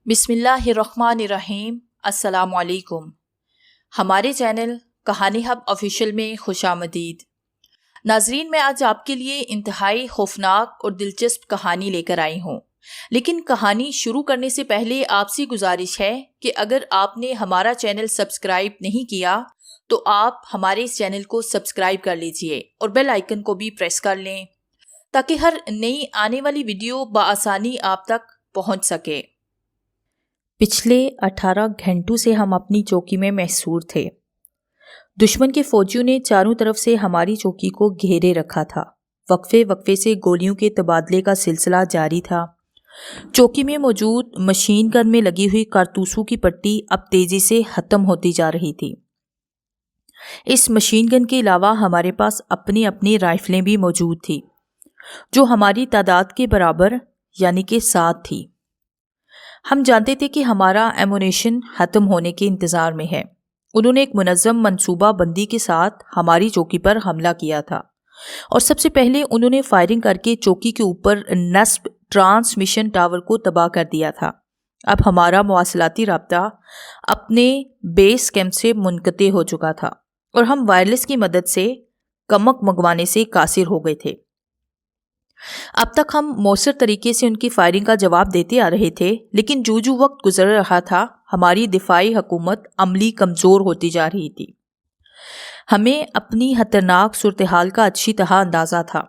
بسم اللہ الرحمن الرحیم۔ السلام علیکم۔ ہمارے چینل کہانی ہب آفیشیل میں خوش آمدید۔ ناظرین، میں آج آپ کے لیے انتہائی خوفناک اور دلچسپ کہانی لے کر آئی ہوں، لیکن کہانی شروع کرنے سے پہلے آپ سے گزارش ہے کہ اگر آپ نے ہمارا چینل سبسکرائب نہیں کیا تو آپ ہمارے اس چینل کو سبسکرائب کر لیجئے اور بیل آئیکن کو بھی پریس کر لیں تاکہ ہر نئی آنے والی ویڈیو بآسانی آپ تک پہنچ سکے۔ پچھلے 18 گھنٹوں سے ہم اپنی چوکی میں محصور تھے۔ دشمن کے فوجیوں نے چاروں طرف سے ہماری چوکی کو گھیرے رکھا تھا۔ وقفے وقفے سے گولیوں کے تبادلے کا سلسلہ جاری تھا۔ چوکی میں موجود مشین گن میں لگی ہوئی کارتوسوں کی پٹی اب تیزی سے ختم ہوتی جا رہی تھی۔ اس مشین گن کے علاوہ ہمارے پاس اپنی اپنی رائفلیں بھی موجود تھیں جو ہماری تعداد کے برابر یعنی کہ 7 تھی۔ ہم جانتے تھے کہ ہمارا ایمونیشن ختم ہونے کے انتظار میں ہے۔ انہوں نے ایک منظم منصوبہ بندی کے ساتھ ہماری چوکی پر حملہ کیا تھا اور سب سے پہلے انہوں نے فائرنگ کر کے چوکی کے اوپر نصب ٹرانسمیشن ٹاور کو تباہ کر دیا تھا۔ اب ہمارا مواصلاتی رابطہ اپنے بیس کیمپ سے منقطع ہو چکا تھا اور ہم وائرلیس کی مدد سے کمک منگوانے سے قاصر ہو گئے تھے۔ اب تک ہم مؤثر طریقے سے ان کی فائرنگ کا جواب دیتے آ رہے تھے، لیکن جو وقت گزر رہا تھا ہماری دفاعی حکومت عملی کمزور ہوتی جا رہی تھی۔ ہمیں اپنی خطرناک صورتحال کا اچھی طرح اندازہ تھا۔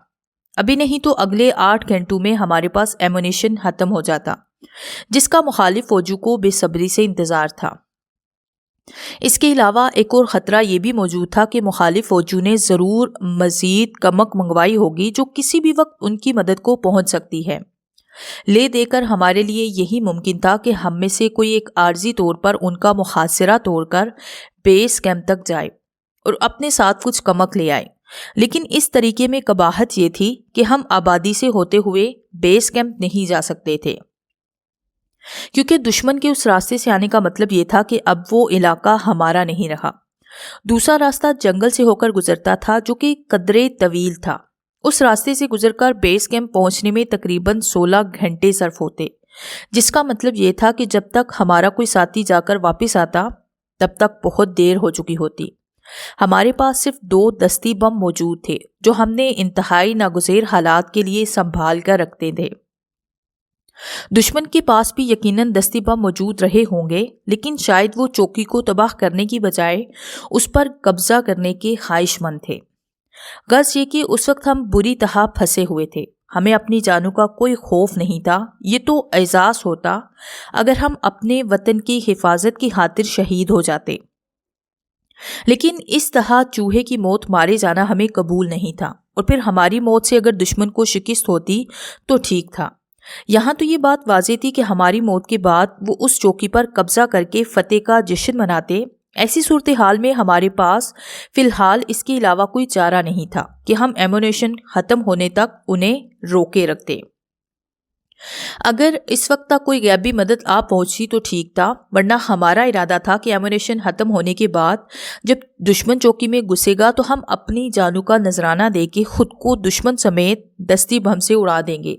ابھی نہیں تو اگلے 8 گھنٹوں میں ہمارے پاس ایمونیشن ختم ہو جاتا، جس کا مخالف فوجوں کو بے صبری سے انتظار تھا۔ اس کے علاوہ ایک اور خطرہ یہ بھی موجود تھا کہ مخالف فوجوں نے ضرور مزید کمک منگوائی ہوگی جو کسی بھی وقت ان کی مدد کو پہنچ سکتی ہے۔ لے دے کر ہمارے لیے یہی ممکن تھا کہ ہم میں سے کوئی ایک عارضی طور پر ان کا محاصرہ توڑ کر بیس کیمپ تک جائے اور اپنے ساتھ کچھ کمک لے آئے، لیکن اس طریقے میں قباحت یہ تھی کہ ہم آبادی سے ہوتے ہوئے بیس کیمپ نہیں جا سکتے تھے، کیونکہ دشمن کے اس راستے سے آنے کا مطلب یہ تھا کہ اب وہ علاقہ ہمارا نہیں رہا۔ دوسرا راستہ جنگل سے ہو کر گزرتا تھا جو کہ قدرے طویل تھا۔ اس راستے سے گزر کر بیس کیمپ پہنچنے میں تقریباً 16 گھنٹے صرف ہوتے، جس کا مطلب یہ تھا کہ جب تک ہمارا کوئی ساتھی جا کر واپس آتا تب تک بہت دیر ہو چکی ہوتی۔ ہمارے پاس صرف 2 دستی بم موجود تھے جو ہم نے انتہائی ناگزیر حالات کے لیے سنبھال کر رکھتے تھے۔ دشمن کے پاس بھی یقیناً دستی بم موجود رہے ہوں گے، لیکن شاید وہ چوکی کو تباہ کرنے کی بجائے اس پر قبضہ کرنے کے خواہش مند تھے۔ غرض یہ کہ اس وقت ہم بری طرح پھنسے ہوئے تھے۔ ہمیں اپنی جانوں کا کوئی خوف نہیں تھا۔ یہ تو اعزاز ہوتا اگر ہم اپنے وطن کی حفاظت کی خاطر شہید ہو جاتے، لیکن اس طرح چوہے کی موت مارے جانا ہمیں قبول نہیں تھا، اور پھر ہماری موت سے اگر دشمن کو شکست ہوتی تو ٹھیک تھا۔ یہاں تو یہ بات واضح تھی کہ ہماری موت کے بعد وہ اس چوکی پر قبضہ کر کے فتح کا جشن مناتے۔ ایسی صورتحال میں ہمارے پاس فی الحال اس کے علاوہ کوئی چارہ نہیں تھا کہ ہم ایمونیشن ختم ہونے تک انہیں روکے رکھتے۔ اگر اس وقت تک کوئی غیبی مدد آ پہنچی تو ٹھیک تھا، ورنہ ہمارا ارادہ تھا کہ ایمونیشن ختم ہونے کے بعد جب دشمن چوکی میں گھسے گا تو ہم اپنی جانوں کا نذرانہ دے کے خود کو دشمن سمیت دستی بم سے اڑا دیں گے۔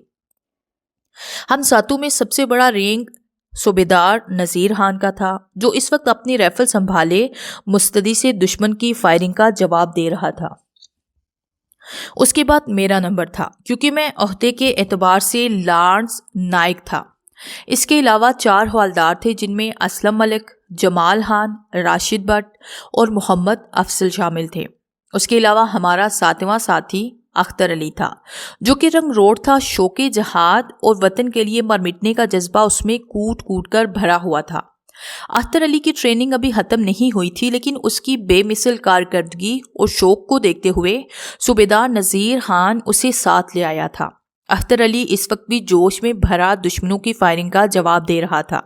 ہم ساتوں میں سب سے بڑا رینک صوبیدار نذیر خان کا تھا، جو اس وقت اپنی رائفل سنبھالے مستعدی سے دشمن کی فائرنگ کا جواب دے رہا تھا۔ اس کے بعد میرا نمبر تھا، کیونکہ میں عہدے کے اعتبار سے لارنس نائک تھا۔ اس کے علاوہ 4 حوالدار تھے جن میں اسلم ملک، جمال خان، راشد بٹ اور محمد افضل شامل تھے۔ اس کے علاوہ ہمارا 7واں ساتھی اختر علی تھا، جو کہ رنگ روٹ تھا۔ شوق جہاد اور وطن کے لیے مر مٹنے کا جذبہ اس میں کوٹ کوٹ کر بھرا ہوا تھا۔ اختر علی کی ٹریننگ ابھی ختم نہیں ہوئی تھی، لیکن اس کی بے مثل کارکردگی اور شوق کو دیکھتے ہوئے صوبیدار نذیر خان اسے ساتھ لے آیا تھا۔ اختر علی اس وقت بھی جوش میں بھرا دشمنوں کی فائرنگ کا جواب دے رہا تھا۔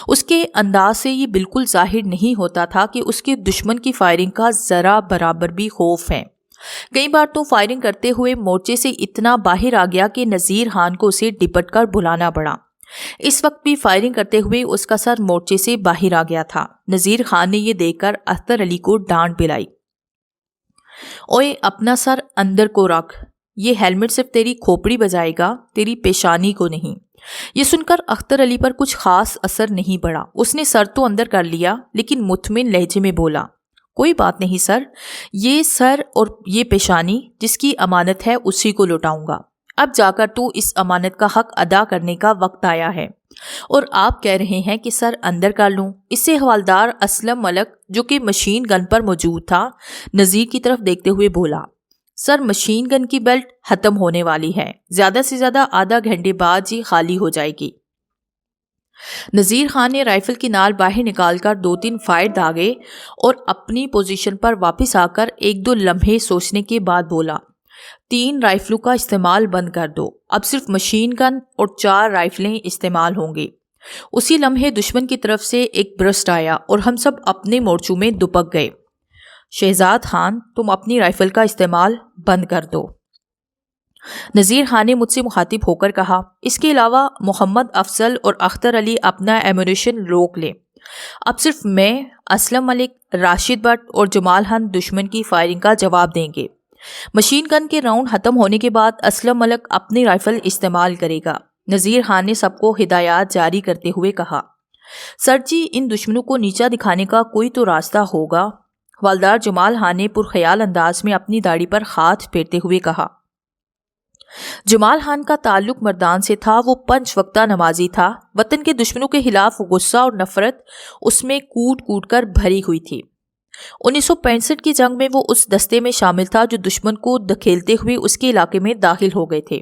اس کے انداز سے یہ بالکل ظاہر نہیں ہوتا تھا کہ اس کے دشمن کی فائرنگ کا ذرا برابر بھی خوف ہے۔ کئی بار تو فائرنگ کرتے ہوئے مورچے سے اتنا باہر آ گیا کہ نذیر خان کو اسے ڈپٹ کر بلانا پڑا۔ اس وقت بھی فائرنگ کرتے ہوئے اس کا سر مورچے سے باہر آ گیا تھا۔ نذیر خان نے یہ دیکھ کر اختر علی کو ڈانٹ پلائی، اوئے اپنا سر اندر کو رکھ، یہ ہیلمٹ صرف تیری کھوپڑی بجائے گا، تیری پیشانی کو نہیں۔ یہ سن کر اختر علی پر کچھ خاص اثر نہیں پڑا. اس نے سر تو اندر کر لیا لیکن مطمئن لہجے میں بولا، کوئی بات نہیں سر، یہ سر اور یہ پیشانی جس کی امانت ہے اسی کو لوٹاؤں گا. اب جا کر تو اس امانت کا حق ادا کرنے کا وقت آیا ہے، اور آپ کہہ رہے ہیں کہ سر اندر کر لوں. اس سے حوالدار اسلم ملک جو کہ مشین گن پر موجود تھا نذیر کی طرف دیکھتے ہوئے بولا، سر مشین گن کی بیلٹ ختم ہونے والی ہے، زیادہ سے زیادہ آدھا گھنٹے بعد ہی خالی ہو جائے گی. نذیر خان نے رائفل کی نال باہر نکال کر 2-3 فائر داغے اور اپنی پوزیشن پر واپس آ کر 1-2 لمحے سوچنے کے بعد بولا، 3 رائفلوں کا استعمال بند کر دو، اب صرف مشین گن اور 4 رائفلیں استعمال ہوں گی. اسی لمحے دشمن کی طرف سے ایک برسٹ آیا اور ہم سب اپنے مورچوں میں دپک گئے. شہزاد خان، تم اپنی رائفل کا استعمال بند کر دو. نذیر خان نے مجھ سے مخاطب ہو کر کہا، اس کے علاوہ محمد افضل اور اختر علی اپنا ایمونیشن روک لیں. اب صرف میں، اسلم ملک، راشد بٹ اور جمال ہند دشمن کی فائرنگ کا جواب دیں گے. مشین گن کے راؤنڈ ختم ہونے کے بعد اسلم ملک اپنی رائفل استعمال کرے گا. نذیر خان نے سب کو ہدایات جاری کرتے ہوئے کہا، سر جی ان دشمنوں کو نیچا دکھانے کا کوئی تو راستہ ہوگا. حوالدار جمال خان نے پرخیال انداز میں اپنی داڑھی پر ہاتھ پھیرتے ہوئے کہا. جمال خان کا تعلق مردان سے تھا، وہ 5 وقتہ نمازی تھا. وطن کے دشمنوں کے خلاف غصہ اور نفرت اس میں کوٹ کوٹ کر بھری ہوئی تھی. 1965 کی جنگ میں وہ اس دستے میں شامل تھا جو دشمن کو دھکیلتے ہوئے اس کے علاقے میں داخل ہو گئے تھے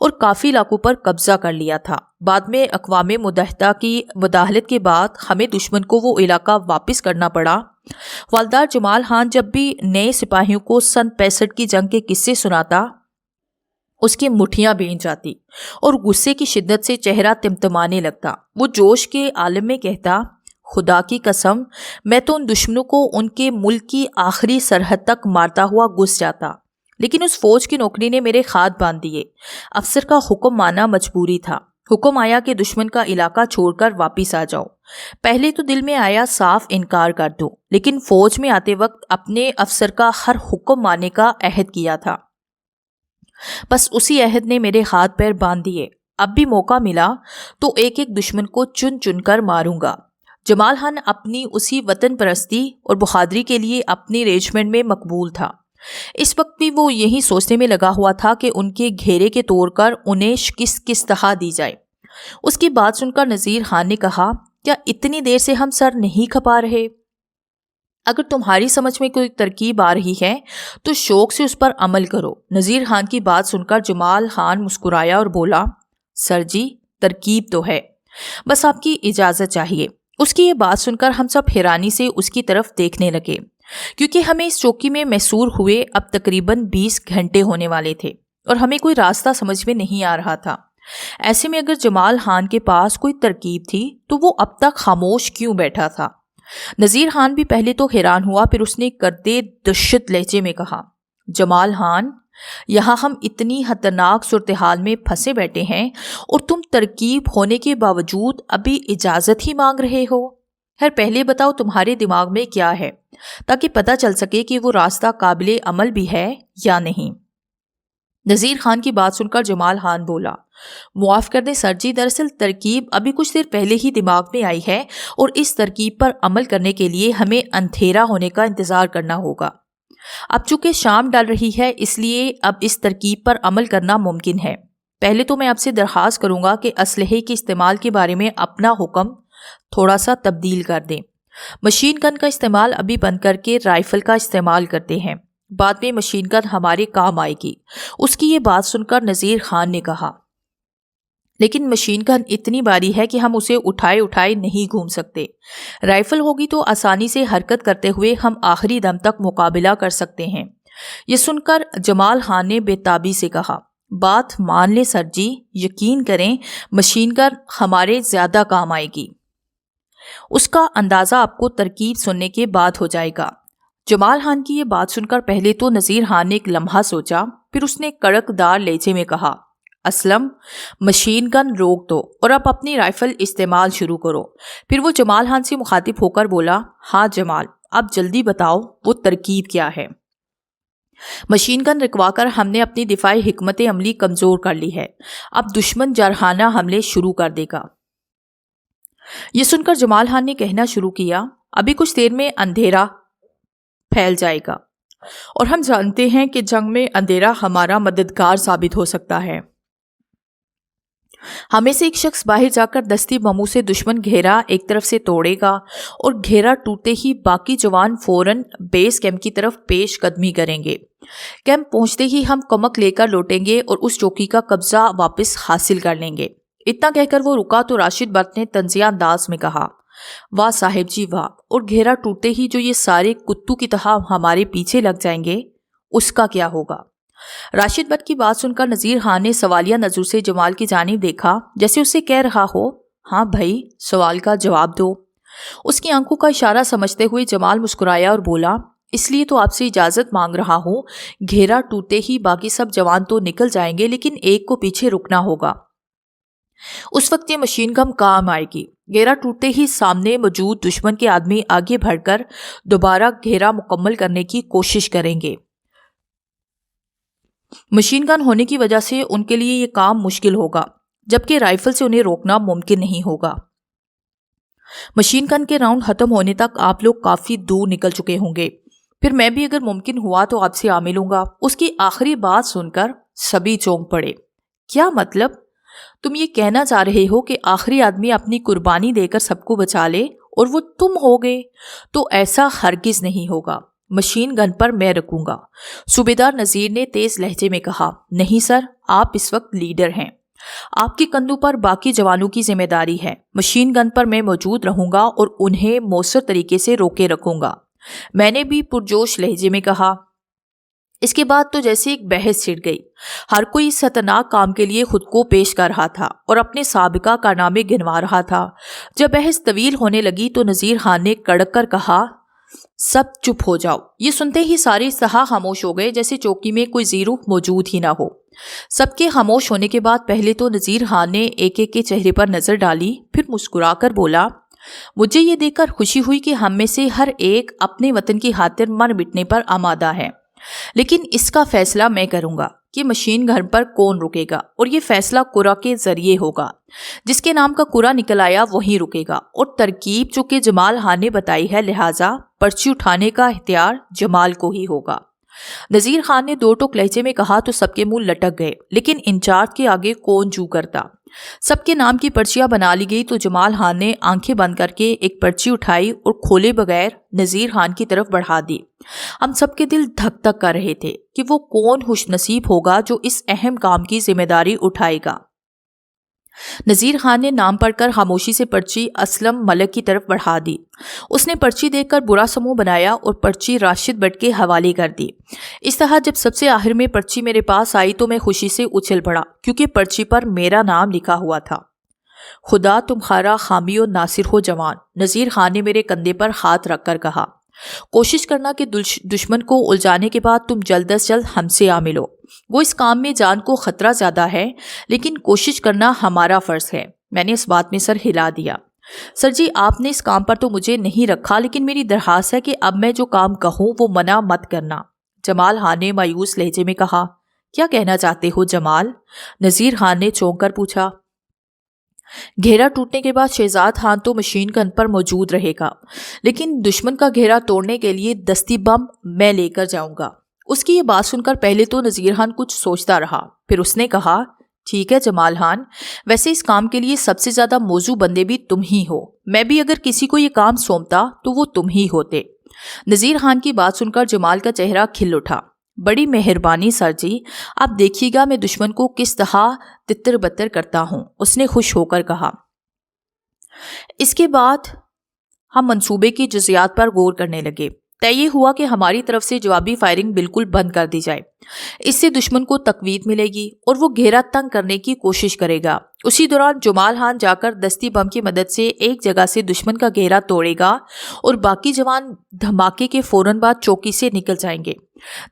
اور کافی علاقوں پر قبضہ کر لیا تھا. بعد میں اقوام متحدہ کی مداخلت کے بعد ہمیں دشمن کو وہ علاقہ واپس کرنا پڑا. حوالدار جمال خان جب بھی نئے سپاہیوں کو سن 65 کی جنگ کے قصے سناتا اس کی مٹھیاں بھیج جاتی اور غصے کی شدت سے چہرہ تمتمانے لگتا. وہ جوش کے عالم میں کہتا، خدا کی قسم میں تو ان دشمنوں کو ان کے ملک کی آخری سرحد تک مارتا ہوا گھس جاتا، لیکن اس فوج کی نوکری نے میرے ہاتھ باندھ دیے. افسر کا حکم ماننا مجبوری تھا. حکم آیا کہ دشمن کا علاقہ چھوڑ کر واپس آ جاؤ. پہلے تو دل میں آیا صاف انکار کر دوں، لیکن فوج میں آتے وقت اپنے افسر کا ہر حکم ماننے کا عہد کیا تھا. بس اسی عہد نے میرے ہاتھ پیر باندھ دیے. اب بھی موقع ملا تو ایک ایک دشمن کو چن چن کر ماروں گا. جمال خان اپنی اسی وطن پرستی اور بہادری کے لیے اپنی ریجمنٹ میں مقبول تھا. اس وقت بھی وہ یہی سوچنے میں لگا ہوا تھا کہ ان کے گھیرے کے توڑ کر انہیں شکست کس طرح دی جائے. اس کی بات سن کر نذیر خان نے کہا، کیا اتنی دیر سے ہم سر نہیں کھپا رہے؟ اگر تمہاری سمجھ میں کوئی ترکیب آ رہی ہے تو شوق سے اس پر عمل کرو. نذیر خان کی بات سن کر جمال خان مسکرایا اور بولا، سر جی ترکیب تو ہے، بس آپ کی اجازت چاہیے. اس کی یہ بات سن کر ہم سب حیرانی سے اس کی طرف دیکھنے لگے، کیونکہ ہمیں اس چوکی میں محصور ہوئے اب تقریباً 20 گھنٹے ہونے والے تھے اور ہمیں کوئی راستہ سمجھ میں نہیں آ رہا تھا. ایسے میں اگر جمال خان کے پاس کوئی ترکیب تھی تو وہ اب تک خاموش کیوں بیٹھا تھا؟ نذیر خان بھی پہلے تو حیران ہوا، پھر اس نے کردے دشت لہجے میں کہا، جمال خان، یہاں ہم اتنی خطرناک صورتحال میں پھنسے بیٹھے ہیں اور تم ترکیب ہونے کے باوجود ابھی اجازت ہی مانگ رہے ہو. خیر پہلے بتاؤ تمہارے دماغ میں کیا ہے، تاکہ پتہ چل سکے کہ وہ راستہ قابل عمل بھی ہے یا نہیں. نذیر خان کی بات سن کر جمال خان بولا، معاف کر دیں سر جی، دراصل ترکیب ابھی کچھ دیر پہلے ہی دماغ میں آئی ہے اور اس ترکیب پر عمل کرنے کے لیے ہمیں اندھیرا ہونے کا انتظار کرنا ہوگا. اب چونکہ شام ڈل رہی ہے اس لیے اب اس ترکیب پر عمل کرنا ممکن ہے. پہلے تو میں آپ سے درخواست کروں گا کہ اسلحے کے استعمال کے بارے میں اپنا حکم تھوڑا سا تبدیل کر دیں. مشین گن کا استعمال ابھی بند کر کے رائفل کا استعمال کرتے ہیں، بعد میں مشین گن ہمارے کام آئے گی. اس کی یہ بات سن کر نذیر خان نے کہا، لیکن مشین گن اتنی باری ہے کہ ہم اسے اٹھائے اٹھائے نہیں گھوم سکتے. رائفل ہوگی تو آسانی سے حرکت کرتے ہوئے ہم آخری دم تک مقابلہ کر سکتے ہیں. یہ سن کر جمال خان نے بے تابی سے کہا، بات مان لیں سر جی، یقین کریں مشین گن ہمارے زیادہ کام آئے گی. اس کا اندازہ آپ کو ترکیب سننے کے بعد ہو جائے گا. جمال خان کی یہ بات سن کر پہلے تو نذیر خان نے ایک لمحہ سوچا، پھر اس نے کڑک دار لہجے میں کہا، اسلم مشین گن روک دو اور اب اپنی رائفل استعمال شروع کرو. پھر وہ جمال خان سے مخاطب ہو کر بولا، ہاں جمال، اب جلدی بتاؤ وہ ترکیب کیا ہے. مشین گن رکوا کر ہم نے اپنی دفاعی حکمت عملی کمزور کر لی ہے، اب دشمن جارحانہ حملے شروع کر دے گا۔ یہ سن کر جمال خان نے کہنا شروع کیا، ابھی کچھ دیر میں اندھیرا پھیل جائے گا اور ہم جانتے ہیں کہ جنگ میں اندھیرا ہمارا مددگار ثابت ہو سکتا ہے۔ ہمیں سے ایک شخص باہر جا کر دستی بموں سے دشمن گھیرا ایک طرف سے توڑے گا اور گھیرا ٹوٹتے ہی باقی جوان فوراً بیس کیمپ کی طرف پیش قدمی کریں گے۔ کیمپ پہنچتے ہی ہم کمک لے کر لوٹیں گے اور اس چوکی کا قبضہ واپس حاصل کر لیں گے۔ اتنا کہہ کر وہ رکا تو راشد بٹ نے طنزیہ انداز میں کہا، واہ صاحب جی واہ، اور گھیرا ٹوٹتے ہی جو یہ سارے کتوں کی طرح ہمارے پیچھے لگ جائیں گے اس کا کیا ہوگا؟ راشد بٹ کی بات سن کر نذیر خان نے سوالیہ نظر سے جمال کی جانب دیکھا، جیسے اسے کہہ رہا ہو، ہاں بھائی سوال کا جواب دو۔ اس کی آنکھوں کا اشارہ سمجھتے ہوئے جمال مسکرایا اور بولا، اس لیے تو آپ سے اجازت مانگ رہا ہوں، گھیرا ٹوٹتے ہی باقی سب جوان تو نکل جائیں گے لیکن ایک کو پیچھے رکنا ہوگا، اس وقت یہ مشین گن کام آئے گی۔ گھیرا ٹوٹتے ہی سامنے موجود دشمن کے آدمی آگے بڑھ کر دوبارہ گھیرا مکمل کرنے کی کوشش کریں گے۔ مشین گن ہونے کی وجہ سے ان کے لیے یہ کام مشکل ہوگا، جبکہ رائفل سے انہیں روکنا ممکن نہیں ہوگا۔ مشین گن کے راؤنڈ ختم ہونے تک آپ لوگ کافی دور نکل چکے ہوں گے، پھر میں بھی اگر ممکن ہوا تو آپ سے آ ملوں گا۔ اس کی آخری بات سن کر سبھی چونک پڑے۔ کیا مطلب؟ تم یہ کہنا چاہ رہے ہو کہ آخری آدمی اپنی قربانی دے کر سب کو بچا لے اور وہ تم ہوگے؟ تو ایسا ہرگز نہیں ہوگا، مشین گن پر میں رکوں گا۔ صوبیدار نذیر نے تیز لہجے میں کہا، نہیں سر، آپ اس وقت لیڈر ہیں، آپ کے کندھوں پر باقی جوانوں کی ذمہ داری ہے۔ مشین گن پر میں موجود رہوں گا اور انہیں مؤثر طریقے سے روکے رکھوں گا، میں نے بھی پرجوش لہجے میں کہا۔ اس کے بعد تو جیسے ایک بحث چھڑ گئی، ہر کوئی اس خطرناک کام کے لیے خود کو پیش کر رہا تھا اور اپنے سابقہ کارنامے گنوا رہا تھا۔ جب بحث طویل ہونے لگی تو نذیر خان نے کڑک کر کہا، سب چپ ہو جاؤ۔ یہ سنتے ہی سارے اس طرح خاموش ہو گئے جیسے چوکی میں کوئی زیرو موجود ہی نہ ہو۔ سب کے خاموش ہونے کے بعد پہلے تو نذیر خان نے ایک ایک کے چہرے پر نظر ڈالی، پھر مسکرا کر بولا، مجھے یہ دیکھ کر خوشی ہوئی کہ ہم میں سے ہر ایک اپنے وطن کی خاطر مر مٹنے پر آمادہ ہے، لیکن اس کا فیصلہ میں کروں گا کہ مشین گن پر کون رکے گا، اور یہ فیصلہ قرعہ کے ذریعے ہوگا۔ جس کے نام کا قرعہ نکل آیا وہی رکے گا، اور ترکیب چونکہ جمال خان نے بتائی ہے لہٰذا پرچی اٹھانے کا اختیار جمال کو ہی ہوگا۔ نذیر خان نے دو ٹوک لہجے میں کہا تو سب کے منہ لٹک گئے، لیکن انچارج کے آگے کون جو کرتا۔ سب کے نام کی پرچیاں بنا لی گئی تو جمال خان نے آنکھیں بند کر کے ایک پرچی اٹھائی اور کھولے بغیر نذیر خان کی طرف بڑھا دی۔ ہم سب کے دل دھک دھک کر رہے تھے کہ وہ کون خوش نصیب ہوگا جو اس اہم کام کی ذمہ داری اٹھائے گا۔ نذیر خان نے نام پڑھ کر خاموشی سے پرچی اسلم ملک کی طرف بڑھا دی۔ اس نے پرچی دیکھ کر برا سمو بنایا اور پرچی راشد بٹ کے حوالے کر دی۔ اس طرح جب سب سے آخر میں پرچی میرے پاس آئی تو میں خوشی سے اچھل پڑا، کیونکہ پرچی پر میرا نام لکھا ہوا تھا، خدا تمہارا حامی و ناصر ہو جوان۔ نذیر خان نے میرے کندھے پر ہاتھ رکھ کر کہا، کوشش کرنا کہ دشمن کو الجھانے کے بعد تم جلد از جلد ہم سے آ ملو۔ وہ اس کام میں جان کو خطرہ زیادہ ہے، لیکن کوشش کرنا ہمارا فرض ہے۔ میں نے اس بات میں سر ہلا دیا۔ سر جی، آپ نے اس کام پر تو مجھے نہیں رکھا، لیکن میری درخواست ہے کہ اب میں جو کام کہوں وہ منع مت کرنا۔ جمال خان نے مایوس لہجے میں کہا، کیا کہنا چاہتے ہو جمال؟ نذیر خان نے چونک کر پوچھا۔ گھیرا ٹوٹنے کے بعد شہزاد خان تو مشین گن پر موجود رہے گا، لیکن دشمن کا گھیرا توڑنے کے لیے دستی بم میں لے کر جاؤں گا۔ اس کی یہ بات سن کر پہلے تو نذیر خان کچھ سوچتا رہا، پھر اس نے کہا، ٹھیک ہے جمال خان، ویسے اس کام کے لیے سب سے زیادہ موزوں بندے بھی تم ہی ہو، میں بھی اگر کسی کو یہ کام سونپتا تو وہ تم ہی ہوتے۔ نذیر خان کی بات سن کر جمال کا چہرہ کھل اٹھا۔ بڑی مہربانی سر جی، آپ دیکھیے گا میں دشمن کو کس طرح تتر بتر کرتا ہوں، اس نے خوش ہو کر کہا۔ اس کے بعد ہم منصوبے کی جزیات پر غور کرنے لگے۔ طے یہ ہوا کہ ہماری طرف سے جوابی فائرنگ بالکل بند کر دی جائے، اس سے دشمن کو تقویت ملے گی اور وہ گھیرا تنگ کرنے کی کوشش کرے گا۔ اسی دوران جمال خان جا کر دستی بم کی مدد سے ایک جگہ سے دشمن کا گھیرا توڑے گا اور باقی جوان دھماکے کے فوراً بعد چوکی سے نکل جائیں گے۔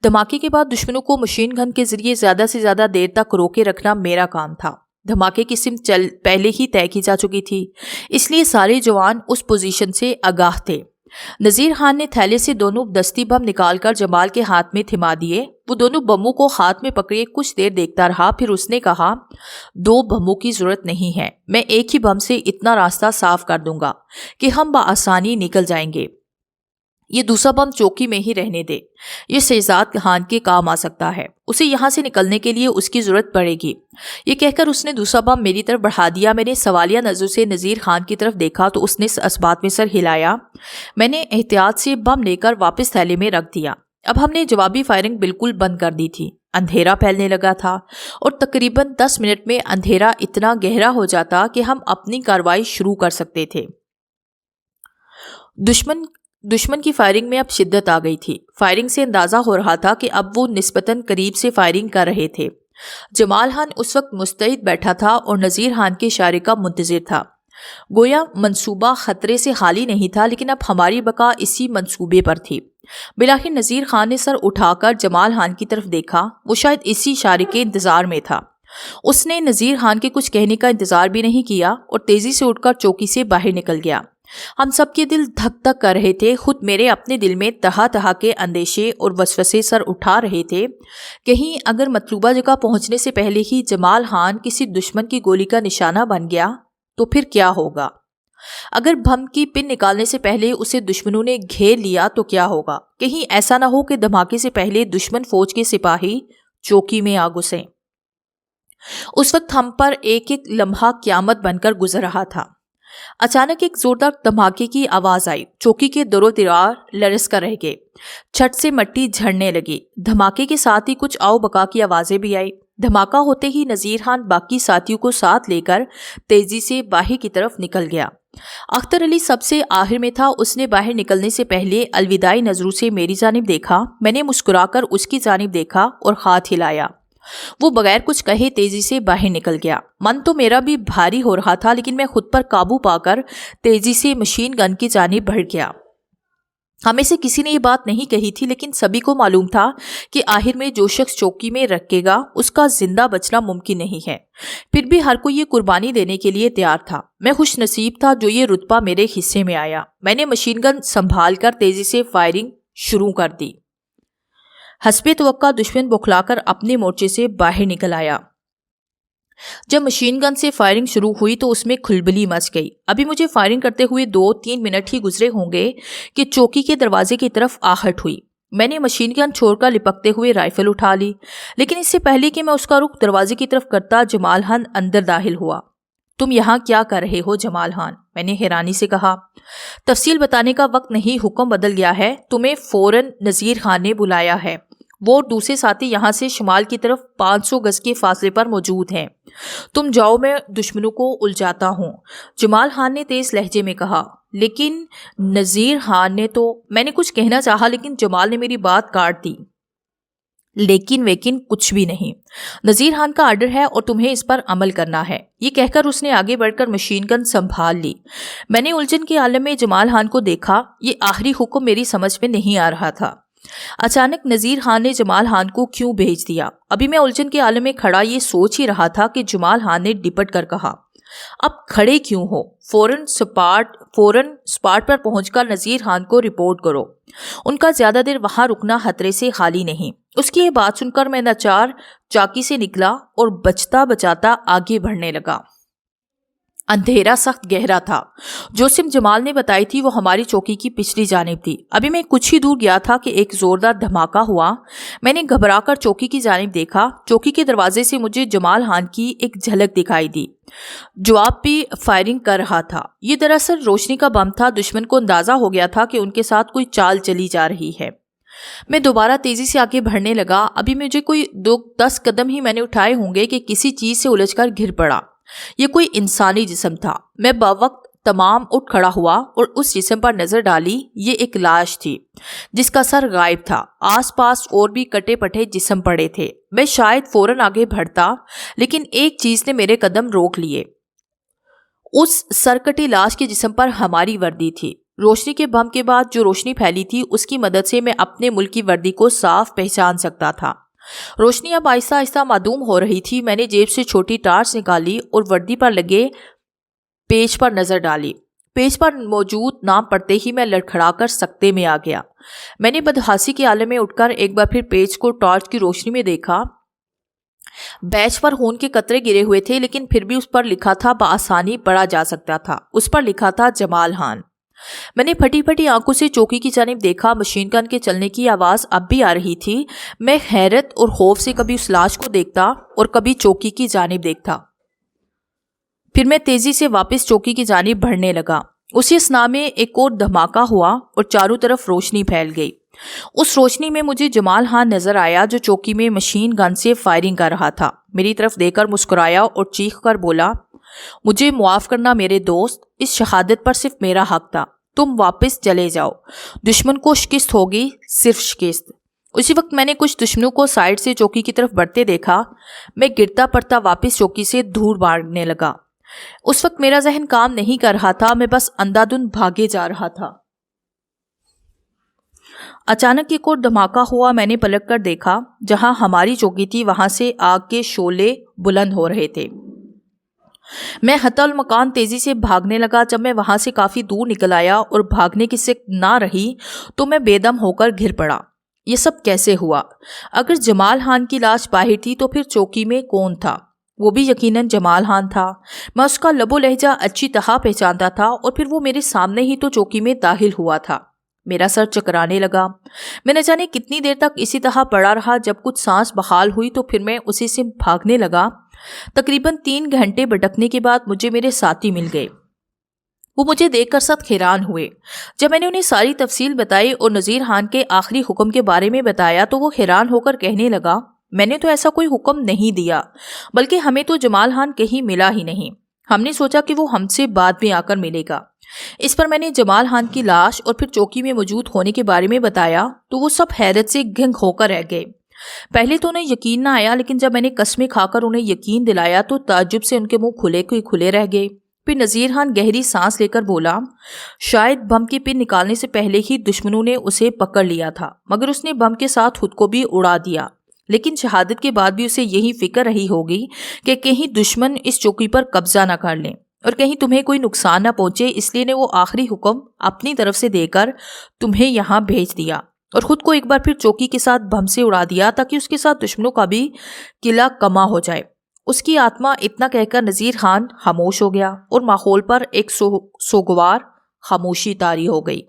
دھماکے کے بعد دشمنوں کو مشین گن کے ذریعے زیادہ سے زیادہ دیر تک روکے رکھنا میرا کام تھا۔ دھماکے کی سمت پہلے ہی طے کی جا چکی تھی، اس لیے سارے جوان اس پوزیشن سے آگاہ تھے۔ نذیر خان نے تھیلے سے دونوں دستی بم نکال کر جمال کے ہاتھ میں تھما دیے۔ وہ دونوں بموں کو ہاتھ میں پکڑے کچھ دیر دیکھتا رہا، پھر اس نے کہا، 2 بموں کی ضرورت نہیں ہے، میں ایک ہی بم سے اتنا راستہ صاف کر دوں گا کہ ہم بآسانی نکل جائیں گے۔ یہ دوسرا بم چوکی میں ہی رہنے دے، یہ شہزاد خان کے کام آ سکتا ہے، اسے یہاں سے نکلنے کے لیے اس کی ضرورت پڑے گی۔ یہ کہہ کر اس نے دوسرا بم میری طرف بڑھا دیا۔ میں نے سوالیہ نظر سے نذیر خان کی طرف دیکھا تو اس نے اس بات میں سر ہلایا۔ میں نے احتیاط سے بم لے کر واپس تھیلے میں رکھ دیا۔ اب ہم نے جوابی فائرنگ بالکل بند کر دی تھی۔ اندھیرا پھیلنے لگا تھا اور تقریباً 10 منٹ میں اندھیرا اتنا گہرا ہو جاتا کہ ہم اپنی کارروائی شروع کر سکتے تھے۔ دشمن کی فائرنگ میں اب شدت آ گئی تھی۔ فائرنگ سے اندازہ ہو رہا تھا کہ اب وہ نسبتاً قریب سے فائرنگ کر رہے تھے۔ جمال خان اس وقت مستعد بیٹھا تھا اور نذیر خان کے اشارے کا منتظر تھا۔ گویا منصوبہ خطرے سے خالی نہیں تھا، لیکن اب ہماری بقا اسی منصوبے پر تھی۔ بالآخر نذیر خان نے سر اٹھا کر جمال خان کی طرف دیکھا۔ وہ شاید اسی اشارے کے انتظار میں تھا۔ اس نے نذیر خان کے کچھ کہنے کا انتظار بھی نہیں کیا اور تیزی سے اٹھ کر چوکی سے باہر نکل گیا۔ ہم سب کے دل دھک دھک کر رہے تھے۔ خود میرے اپنے دل میں طرح طرح کے اندیشے اور وسوسے سر اٹھا رہے تھے۔ کہیں اگر مطلوبہ جگہ پہنچنے سے پہلے ہی جمال خان کسی دشمن کی گولی کا نشانہ بن گیا تو پھر کیا ہوگا؟ اگر بم کی پن نکالنے سے پہلے اسے دشمنوں نے گھیر لیا تو کیا ہوگا؟ کہیں ایسا نہ ہو کہ دھماکے سے پہلے دشمن فوج کے سپاہی چوکی میں آ گھسیں۔ اس وقت ہم پر ایک ایک لمحہ قیامت بن کر گزر رہا تھا۔ اچانک ایک زوردار دھماکے کی آواز آئی۔ چوکی کے در و دیوار لرز کر رہ گئے، چھت سے مٹی جھڑنے لگی۔ دھماکے کے ساتھ ہی کچھ آؤ بکا کی آوازیں بھی آئی۔ دھماکہ ہوتے ہی نذیر خان باقی ساتھیوں کو ساتھ لے کر تیزی سے باہر کی طرف نکل گیا۔ اختر علی سب سے آخر میں تھا۔ اس نے باہر نکلنے سے پہلے الوداعی نظروں سے میری جانب دیکھا۔ میں نے مسکرا کر اس کی جانب دیکھا اور ہاتھ ہلایا۔ وہ بغیر کچھ کہے تیزی سے باہر نکل گیا۔ من تو میرا بھی بھاری ہو رہا تھا، لیکن میں خود پر قابو پا کر تیزی سے مشین گن کی جانب بڑھ گیا۔ ہمیں سے کسی نے یہ بات نہیں کہی تھی، لیکن سبھی کو معلوم تھا کہ آخر میں جو شخص چوکی میں رکھے گا اس کا زندہ بچنا ممکن نہیں ہے۔ پھر بھی ہر کوئی یہ قربانی دینے کے لیے تیار تھا۔ میں خوش نصیب تھا جو یہ رتبہ میرے حصے میں آیا۔ میں نے مشین گن سنبھال کر تیزی سے فائرنگ شروع کر دی۔ حسب توقع دشمن بکھلا کر اپنے مورچے سے باہر نکل آیا۔ جب مشین گن سے فائرنگ شروع ہوئی تو اس میں کھلبلی مچ گئی۔ ابھی مجھے فائرنگ کرتے ہوئے 2-3 منٹ ہی گزرے ہوں گے کہ چوکی کے دروازے کی طرف آہٹ ہوئی۔ میں نے مشین گن چھوڑ کر لپکتے ہوئے رائفل اٹھا لی، لیکن اس سے پہلے کہ میں اس کا رخ دروازے کی طرف کرتا، جمال خان اندر داخل ہوا۔ تم یہاں کیا کر رہے ہو جمال خان؟ میں نے حیرانی سے کہا۔ تفصیل بتانے کا وقت نہیں، حکم بدل گیا ہے، تمہیں فوراً نذیر خان نے بلایا ہے۔ وہ اور دوسرے ساتھی یہاں سے شمال کی طرف 500 گز کے فاصلے پر موجود ہیں۔ تم جاؤ، میں دشمنوں کو الجھاتا ہوں، جمال خان نے تیز لہجے میں کہا۔ لیکن نذیر خان نے تو، میں نے کچھ کہنا چاہا لیکن جمال نے میری بات کاٹ دی۔ لیکن کچھ بھی نہیں، نذیر خان کا آرڈر ہے اور تمہیں اس پر عمل کرنا ہے۔ یہ کہہ کر اس نے آگے بڑھ کر مشین گن سنبھال لی۔ میں نے الجھن کے عالم میں جمال خان کو دیکھا۔ یہ آخری حکم میری سمجھ میں نہیں آ رہا تھا۔ اچانک نذیر خان نے جمال خان کو کیوں بھیج دیا؟ ابھی میں الجھن کے عالم میں کھڑا یہ سوچ ہی رہا تھا کہ جمال خان نے ڈپٹ کر کہا، اب کھڑے کیوں ہو؟ فوراً سپاٹ پر پہنچ کر نذیر خان کو رپورٹ کرو۔ ان کا زیادہ دیر وہاں رکنا خطرے سے خالی نہیں۔ اس کی یہ بات سن کر میں ناچار چاکی سے نکلا اور بچتا بچاتا آگے بڑھنے لگا۔ اندھیرا سخت گہرا تھا۔ جو سمت جمال نے بتائی تھی وہ ہماری چوکی کی پچھلی جانب تھی۔ ابھی میں کچھ ہی دور گیا تھا کہ ایک زوردار دھماکہ ہوا۔ میں نے گھبرا کر چوکی کی جانب دیکھا۔ چوکی کے دروازے سے مجھے جمال خان کی ایک جھلک دکھائی دی، جو آپ بھی فائرنگ کر رہا تھا۔ یہ دراصل روشنی کا بم تھا۔ دشمن کو اندازہ ہو گیا تھا کہ ان کے ساتھ کوئی چال چلی جا رہی ہے۔ میں دوبارہ تیزی سے آگے بڑھنے لگا۔ ابھی مجھے کوئی 10 قدم ہی میں نے اٹھائے ہوں گے کہ کسی چیز سے الجھ کر گر پڑا۔ یہ کوئی انسانی جسم تھا۔ میں باوقت تمام اٹھ کھڑا ہوا اور اس جسم پر نظر ڈالی۔ یہ ایک لاش تھی جس کا سر غائب تھا۔ آس پاس اور بھی کٹے پٹے جسم پڑے تھے۔ میں شاید فوراً آگے بڑھتا، لیکن ایک چیز نے میرے قدم روک لیے۔ اس سرکٹی لاش کے جسم پر ہماری وردی تھی۔ روشنی کے بم کے بعد جو روشنی پھیلی تھی اس کی مدد سے میں اپنے ملک کی وردی کو صاف پہچان سکتا تھا۔ روشنی اب آہستہ آہستہ معدوم ہو رہی تھی۔ میں نے جیب سے چھوٹی ٹارچ نکالی اور وردی پر لگے پیچ پر نظر ڈالی۔ پیج پر موجود نام پڑھتے ہی میں لڑکھڑا کر سکتے میں آ گیا۔ میں نے بدحاسی کے عالم میں اٹھ کر ایک بار پھر پیج کو ٹارچ کی روشنی میں دیکھا۔ بیچ پر خون کے قطرے گرے ہوئے تھے، لیکن پھر بھی اس پر لکھا تھا، بآسانی پڑھا جا سکتا تھا۔ اس پر لکھا تھا جمال خان۔ میں نے پھٹی پھٹی آنکھوں سے چوکی کی جانب دیکھا۔ مشین گن کے چلنے کی آواز اب بھی آ رہی تھی۔ میں حیرت اور خوف سے کبھی اس لاش کو دیکھتا اور کبھی چوکی کی جانب دیکھتا۔ پھر میں تیزی سے واپس چوکی کی جانب بڑھنے لگا۔ اسی اثنا میں ایک اور دھماکہ ہوا اور چاروں طرف روشنی پھیل گئی۔ اس روشنی میں مجھے جمال خان نظر آیا جو چوکی میں مشین گن سے فائرنگ کر رہا تھا۔ میری طرف دیکھ کر مسکرایا اور چیخ کر بولا، مجھے معاف کرنا میرے دوست، اس شہادت پر صرف میرا حق تھا۔ تم واپس چلے جاؤ، دشمن کو شکست ہوگی، صرف شکست۔ اسی وقت میں نے کچھ دشمنوں کو سائڈ سے چوکی کی طرف بڑھتے دیکھا۔ میں گرتا پڑتا واپس چوکی سے دھوڑ مارنے لگا۔ اس وقت میرا ذہن کام نہیں کر رہا تھا، میں بس اندھا دھند بھاگے جا رہا تھا۔ اچانک ایک اور دھماکہ ہوا۔ میں نے پلٹ کر دیکھا، جہاں ہماری چوکی تھی وہاں سے آگ کے شعلے بلند ہو رہے تھے۔ میں حتی المکان تیزی سے بھاگنے لگا۔ جب میں وہاں سے کافی دور نکل آیا اور بھاگنے کی سکت نہ رہی تو میں بے دم ہو کر گر پڑا۔ یہ سب کیسے ہوا؟ اگر جمال خان کی لاش باہر تھی تو پھر چوکی میں کون تھا؟ وہ بھی یقیناً جمال خان تھا۔ میں اس کا لب و لہجہ اچھی طرح پہچانتا تھا اور پھر وہ میرے سامنے ہی تو چوکی میں داخل ہوا تھا۔ میرا سر چکرانے لگا۔ میں نہ جانے کتنی دیر تک اسی طرح پڑا رہا۔ جب کچھ سانس بحال ہوئی تو پھر میں اسی سے بھاگنے لگا۔ تقریباً 3 گھنٹے بھٹکنے کے بعد مجھے میرے ساتھی مل گئے۔ وہ مجھے دیکھ کر سخت حیران ہوئے۔ جب میں نے انہیں ساری تفصیل بتائی اور نذیر خان کے آخری حکم کے بارے میں بتایا تو وہ حیران ہو کر کہنے لگا، میں نے تو ایسا کوئی حکم نہیں دیا، بلکہ ہمیں تو جمال خان کہیں ملا ہی نہیں۔ ہم نے سوچا کہ وہ ہم سے بعد میں آ کر ملے گا۔ اس پر میں نے جمال خان کی لاش اور پھر چوکی میں موجود ہونے کے بارے میں بتایا تو وہ سب حیرت سے گنگ ہو کر رہ گئے۔ پہلے تو انہیں یقین نہ آیا، لیکن جب میں نے قسمیں کھا کر انہیں یقین دلایا تو تعجب سے ان کے منہ کھلے کے کھلے رہ گئے۔ پھر نذیر خان گہری سانس لے کر بولا، شاید بم کی پن نکالنے سے پہلے ہی دشمنوں نے اسے پکڑ لیا تھا، مگر اس نے بم کے ساتھ خود کو بھی اڑا دیا۔ لیکن شہادت کے بعد بھی اسے یہی فکر رہی ہوگی کہ کہیں دشمن اس چوکی پر قبضہ نہ کر لیں اور کہیں تمہیں کوئی نقصان نہ پہنچے، اس لیے نے وہ آخری حکم اپنی طرف سے دے کر تمہیں یہاں بھیج دیا اور خود کو ایک بار پھر چوکی کے ساتھ بم سے اڑا دیا تاکہ اس کے ساتھ دشمنوں کا بھی قلعہ کما ہو جائے۔ اس کی آتما اتنا کہہ کر نذیر خان خاموش ہو گیا اور ماحول پر ایک سوگوار خاموشی طاری ہو گئی۔